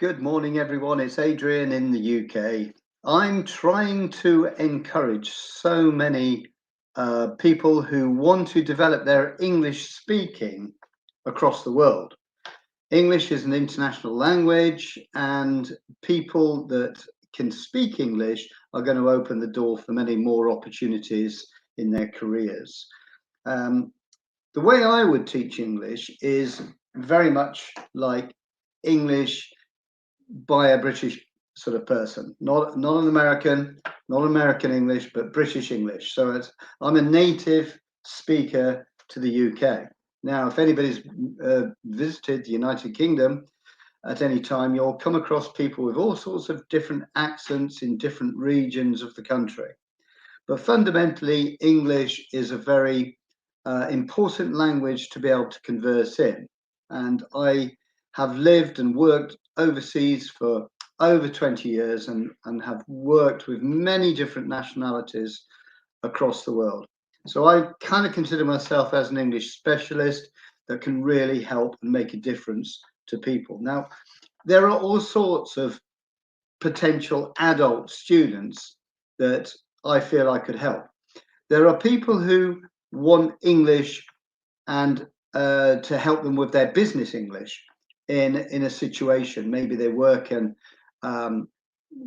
Good morning, everyone. It's Adrian in the UK. I'm trying to encourage so many people who want to develop their English speaking across the world. English is an international language, and people that can speak English are going to open the door for many more opportunities in their careers. Um, the way I would teach English is very much like English by a British sort of person, not an American, not American English, but British English. So I'm a native speaker to the UK. Now, if anybody's visited the United Kingdom at any time, you'll come across people with all sorts of different accents in different regions of the country. But fundamentally, English is a very important language to be able to converse in. And I have lived and worked overseas for over 20 years and have worked with many different nationalities across the world. So I kind of consider myself as an English specialist that can really help and make a difference to people. Now, there are all sorts of potential adult students that I feel I could help. There are people who want English and to help them with their business English in a situation. Maybe they work in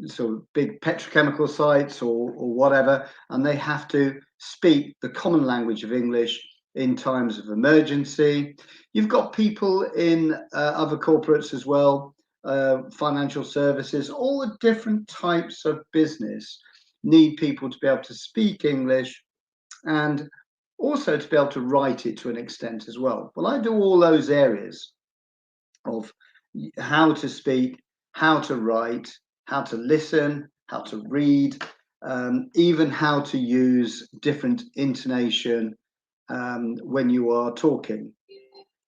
sort of big petrochemical sites or whatever, and they have to speak the common language of English in times of emergency. You've got people in other corporates as well, financial services, all the different types of business need people to be able to speak English and also to be able to write it to an extent as well. Well, I do all those areas of how to speak, how to write, how to listen, how to read, even how to use different intonation when you are talking.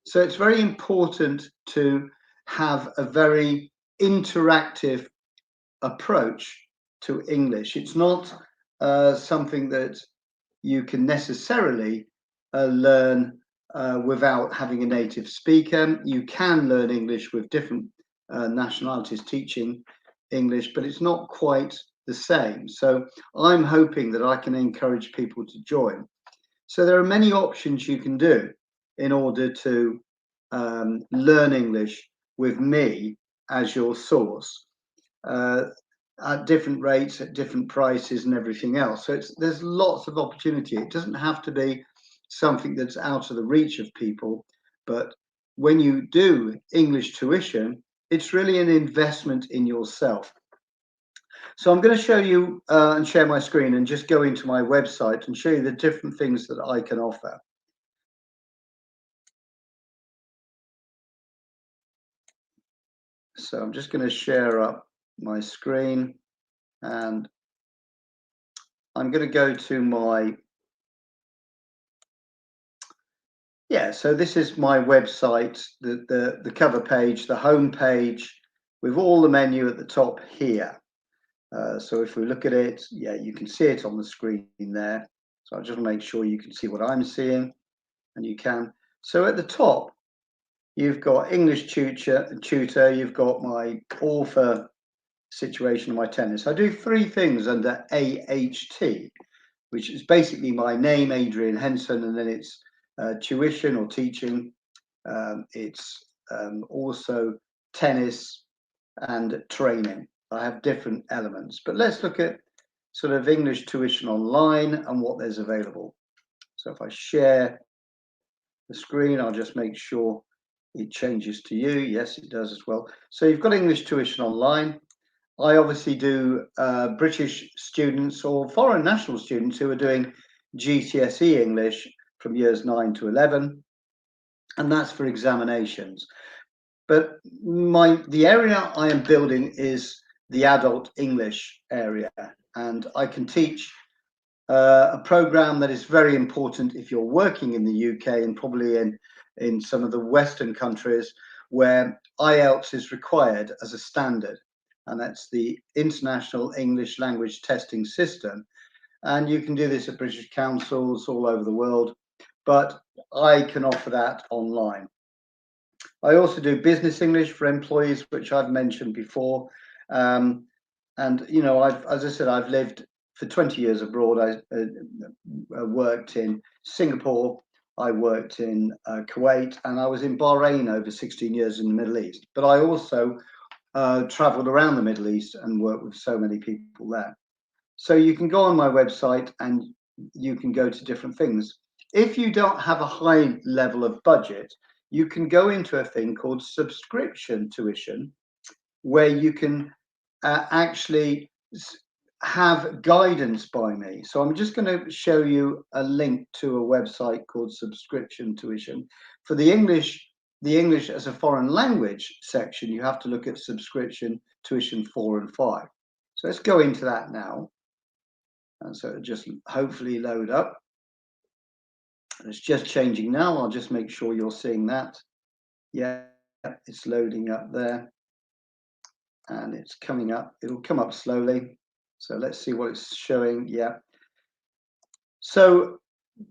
So it's very important to have a very interactive approach to English. It's not something that you can necessarily learn without having a native speaker. You can learn English with different nationalities teaching English, but it's not quite the same. So I'm hoping that I can encourage people to join. So there are many options you can do in order to learn English with me as your source. At different rates, at different prices, and everything else. So there's lots of opportunity. It doesn't have to be something that's out of the reach of people, but when you do English tuition, it's really an investment in yourself. So I'm going to show you and share my screen and just go into my website and show you the different things that I can offer. So I'm just going to share up my screen and I'm going to go to my so this is my website, the cover page, the home page with all the menu at the top here. So if we look at it, you can see it on the screen there. So I'll just make sure you can see what I'm seeing, and you can. So at the top, you've got English tutor, you've got my author situation, my tennis. I do three things under AHT, which is basically my name, Adrian Henson, and then it's tuition or teaching. It's also tennis and training. I have different elements, but let's look at sort of English tuition online and what there's available. So if I share the screen, I'll just make sure it changes to you. Yes, it does as well. So you've got English tuition online. I obviously do British students or foreign national students who are doing GCSE English from years 9 to 11, and that's for examinations. But the area I am building is the adult English area, and I can teach a program that is very important if you're working in the UK and probably in some of the Western countries where IELTS is required as a standard, and that's the International English Language Testing System. And you can do this at British councils all over the world, but I can offer that online. I also do business English for employees, which I've mentioned before. And, you know, as I said, I've lived for 20 years abroad. I worked in Singapore, I worked in Kuwait, and I was in Bahrain over 16 years in the Middle East. But I also traveled around the Middle East and worked with so many people there. So you can go on my website and you can go to different things. If you don't have a high level of budget, you can go into a thing called subscription tuition, where you can actually have guidance by me. So I'm just going to show you a link to a website called Subscription Tuition. For the English as a foreign language section, you have to look at Subscription Tuition 4 and 5. So let's go into that now. And so it'll just hopefully load up. It's just changing now. I'll just make sure you're seeing that. Yeah, it's loading up there. And it's coming up. It'll come up slowly. So let's see what it's showing. Yeah. So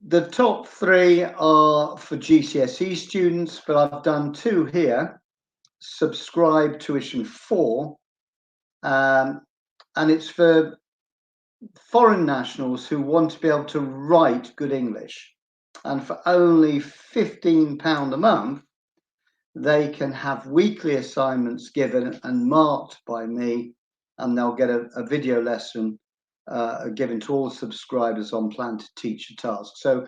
the top 3 are for GCSE students, but I've done 2 here. Subscribe Tuition 4. And it's for foreign nationals who want to be able to write good English. And for only £15 a month, they can have weekly assignments given and marked by me, and they'll get a video lesson given to all subscribers on Plan to Teach a Task. So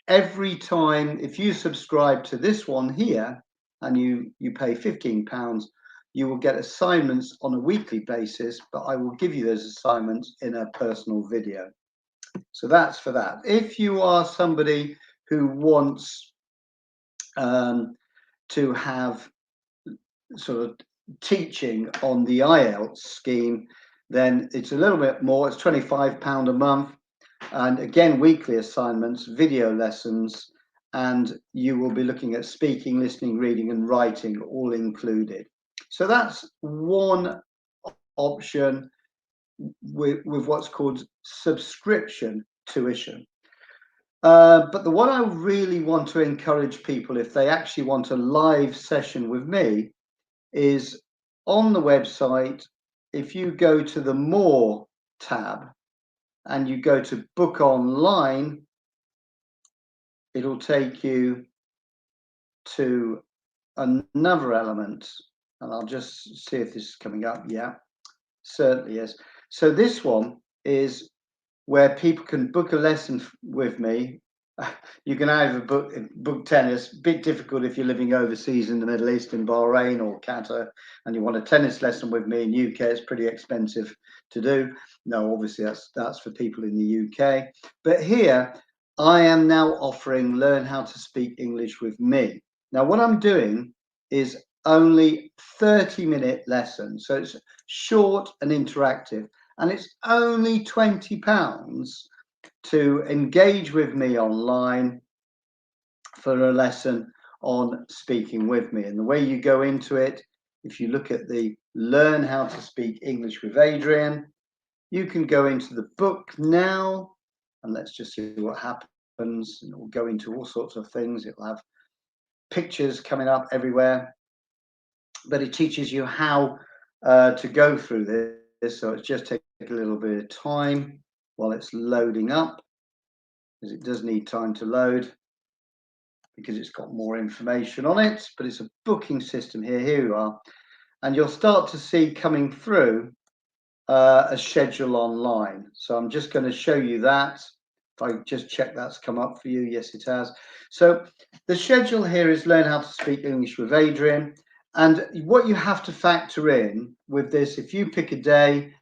every time, if you subscribe to this one here and you pay £15, you will get assignments on a weekly basis, but I will give you those assignments in a personal video. So that's for that. If you are somebody who wants to have sort of teaching on the IELTS scheme, then it's a little bit more. It's £25 a month, and again, weekly assignments, video lessons, and you will be looking at speaking, listening, reading, and writing all included. So that's one option with what's called subscription tuition. But the one I really want to encourage people, if they actually want a live session with me, is on the website. If you go to the More tab and you go to Book Online, it'll take you to another element. And I'll just see if this is coming up. Yeah, certainly is. So this one is where people can book a lesson with me. You can either book tennis. Bit difficult if you're living overseas in the Middle East, in Bahrain or Qatar, and you want a tennis lesson with me in UK. It's pretty expensive to do. No, obviously that's for people in the UK. But here I am now offering Learn How to Speak English with me. Now what I'm doing is only 30-minute lessons, so it's short and interactive, and it's only £20 to engage with me online for a lesson on speaking with me. And the way you go into it, if you look at the Learn How to Speak English with Adrian, you can go into the book now, and let's just see what happens. And it will go into all sorts of things. It'll have pictures coming up everywhere, but it teaches you how to go through this. So it's just take a little bit of time while it's loading up, because it does need time to load because it's got more information on it. But it's a booking system here. Here you are, and you'll start to see coming through a schedule online. So I'm just going to show you that. If I just check that's come up for you. Yes, it has. So the schedule here is Learn How to Speak English with Adrian. And what you have to factor in with this, if you pick a day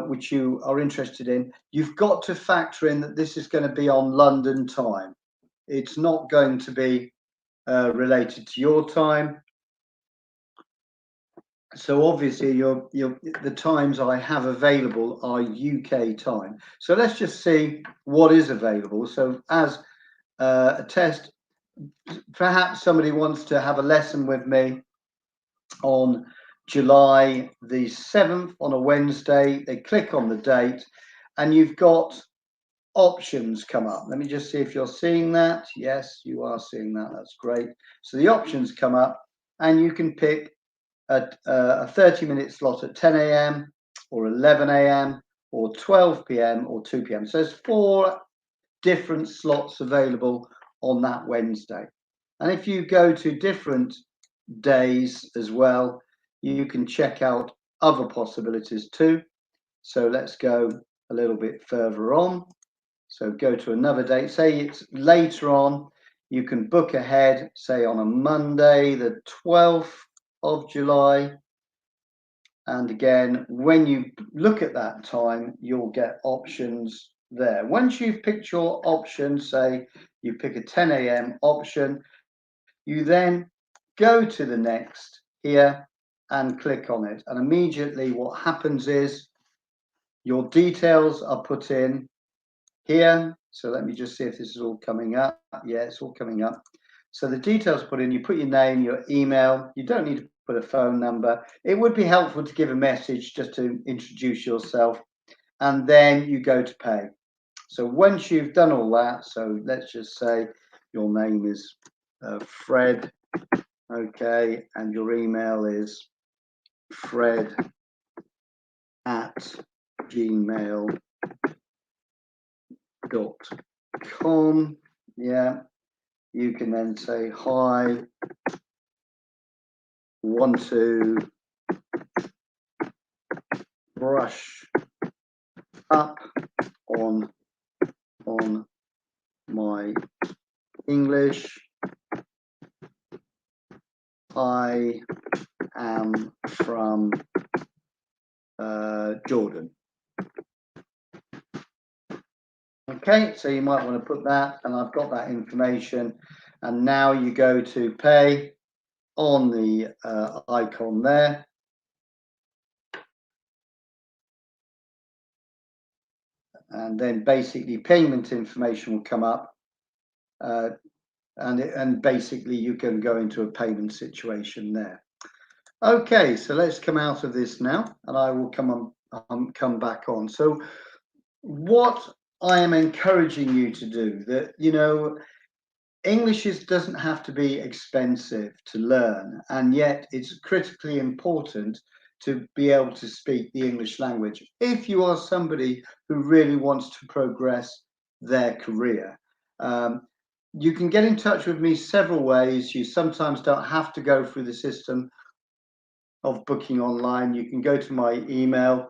which you are interested in, you've got to factor in that this is going to be on London time. It's not going to be related to your time. So obviously the times I have available are UK time. So let's just see what is available. So as a test, perhaps somebody wants to have a lesson with me on July the 7th on a Wednesday. They click on the date, and you've got options come up. Let me just see if you're seeing that. Yes, you are seeing that. That's great. So the options come up, and you can pick a 30-minute slot at 10 a.m. or 11 a.m. or 12 p.m. or 2 p.m. So there's 4 different slots available on that Wednesday. And if you go to different days as well, you can check out other possibilities too. So let's go a little bit further on. So go to another date, say it's later on, you can book ahead, say on a Monday, the 12th of July. And again, when you look at that time, you'll get options there. Once you've picked your option, say you pick a 10 a.m. option, you then go to the next here and click on it. And immediately what happens is your details are put in here. So let me just see if this is all coming up. Yeah, it's all coming up. So the details put in, you put your name, your email. You don't need to put a phone number. It would be helpful to give a message just to introduce yourself. And then you go to pay. So once you've done all that, so let's just say your name is Fred, okay, and your email is fred@gmail.com. Yeah, you can then say, hi, want to brush up on my English. I am from Jordan. Okay, so you might want to put that, and I've got that information. And now you go to pay on the icon there. And then basically payment information will come up. And basically you can go into a payment situation there. Okay, so let's come out of this now, and I will come back on. So what I am encouraging you to do, that, you know, English doesn't have to be expensive to learn, and yet it's critically important to be able to speak the English language if you are somebody who really wants to progress their career. You can get in touch with me several ways. You sometimes don't have to go through the system of booking online. You can go to my email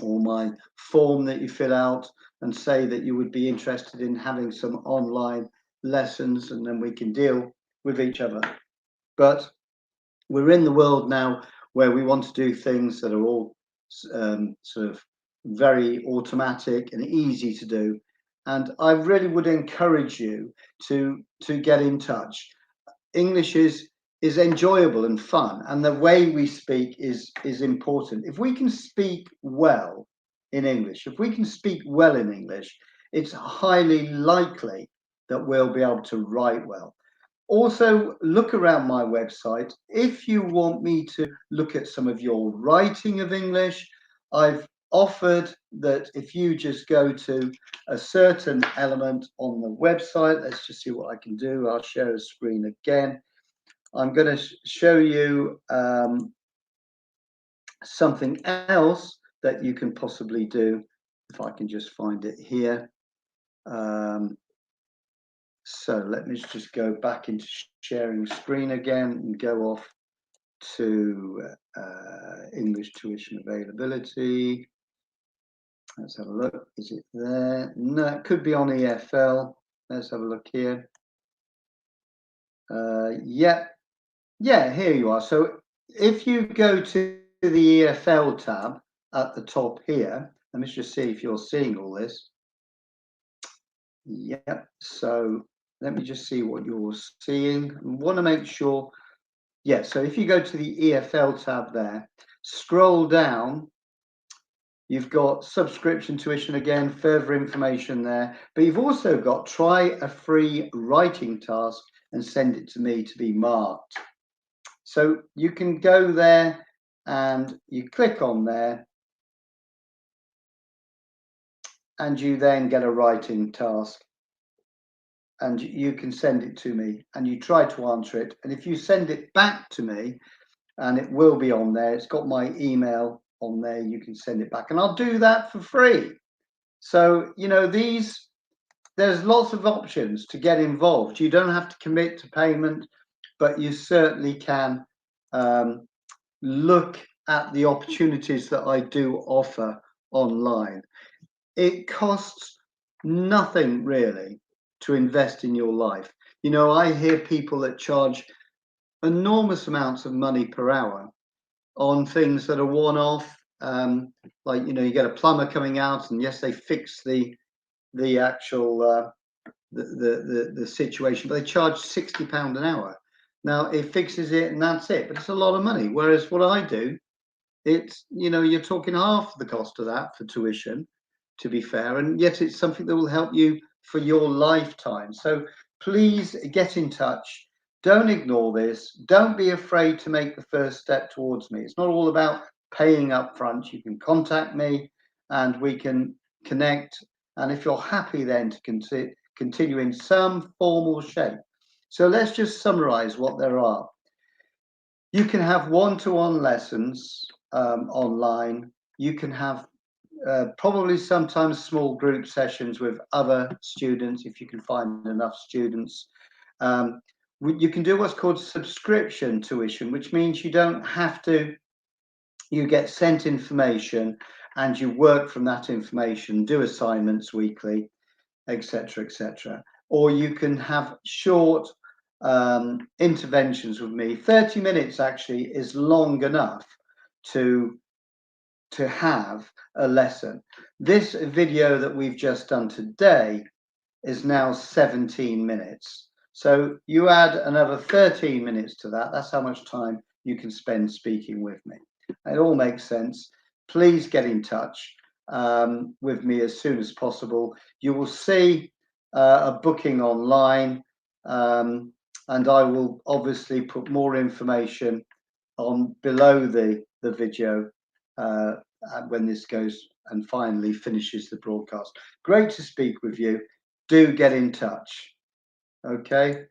or my form that you fill out and say that you would be interested in having some online lessons, and then we can deal with each other. But we're in the world now where we want to do things that are all sort of very automatic and easy to do. And I really would encourage you to get in touch. English is enjoyable and fun, and the way we speak is important. If we can speak well in English, it's highly likely that we'll be able to write well. Also, look around my website. If you want me to look at some of your writing of English, I've offered that if you just go to a certain element on the website, let's just see what I can do. I'll share a screen again. I'm going to show you something else that you can possibly do, if I can just find it here. So let me just go back into sharing screen again and go off to English tuition availability. Let's have a look. Is it there? No, it could be on EFL. Let's have a look here. Yeah, here you are. So if you go to the EFL tab at the top here, let me just see if you're seeing all this. Yeah, so let me just see what you're seeing. I want to make sure. Yeah, so if you go to the EFL tab there, scroll down, you've got subscription tuition again, further information there, but you've also got try a free writing task and send it to me to be marked. So you can go there and you click on there, and you then get a writing task, and you can send it to me, and you try to answer it. And if you send it back to me, and it will be on there, it's got my email on there, you can send it back, and I'll do that for free. So, you know, there's lots of options to get involved. You don't have to commit to payment, but you certainly can look at the opportunities that I do offer online. It costs nothing really to invest in your life. You know, I hear people that charge enormous amounts of money per hour on things that are one-off, like, you know, you get a plumber coming out, and yes, they fix the actual the situation, but they charge £60 an hour. Now it fixes it and that's it, but it's a lot of money. Whereas what I do, it's, you know, you're talking half the cost of that for tuition, to be fair, and yet it's something that will help you for your lifetime. So please get in touch. Don't ignore this. Don't be afraid to make the first step towards me. It's not all about paying up front. You can contact me and we can connect. And if you're happy then to continue in some formal shape. So let's just summarize what there are. You can have one-to-one lessons online. You can have probably sometimes small group sessions with other students if you can find enough students. You can do what's called subscription tuition, which means you don't have to, you get sent information and you work from that information, do assignments weekly, etc., etc. Or you can have short interventions with me. 30 minutes actually is long enough to have a lesson. This video that we've just done today is now 17 minutes. So you add another 13 minutes to that. That's how much time you can spend speaking with me. It all makes sense. Please get in touch with me as soon as possible. You will see a booking online, and I will obviously put more information on below the video when this goes and finally finishes the broadcast. Great to speak with you. Do get in touch. Okay.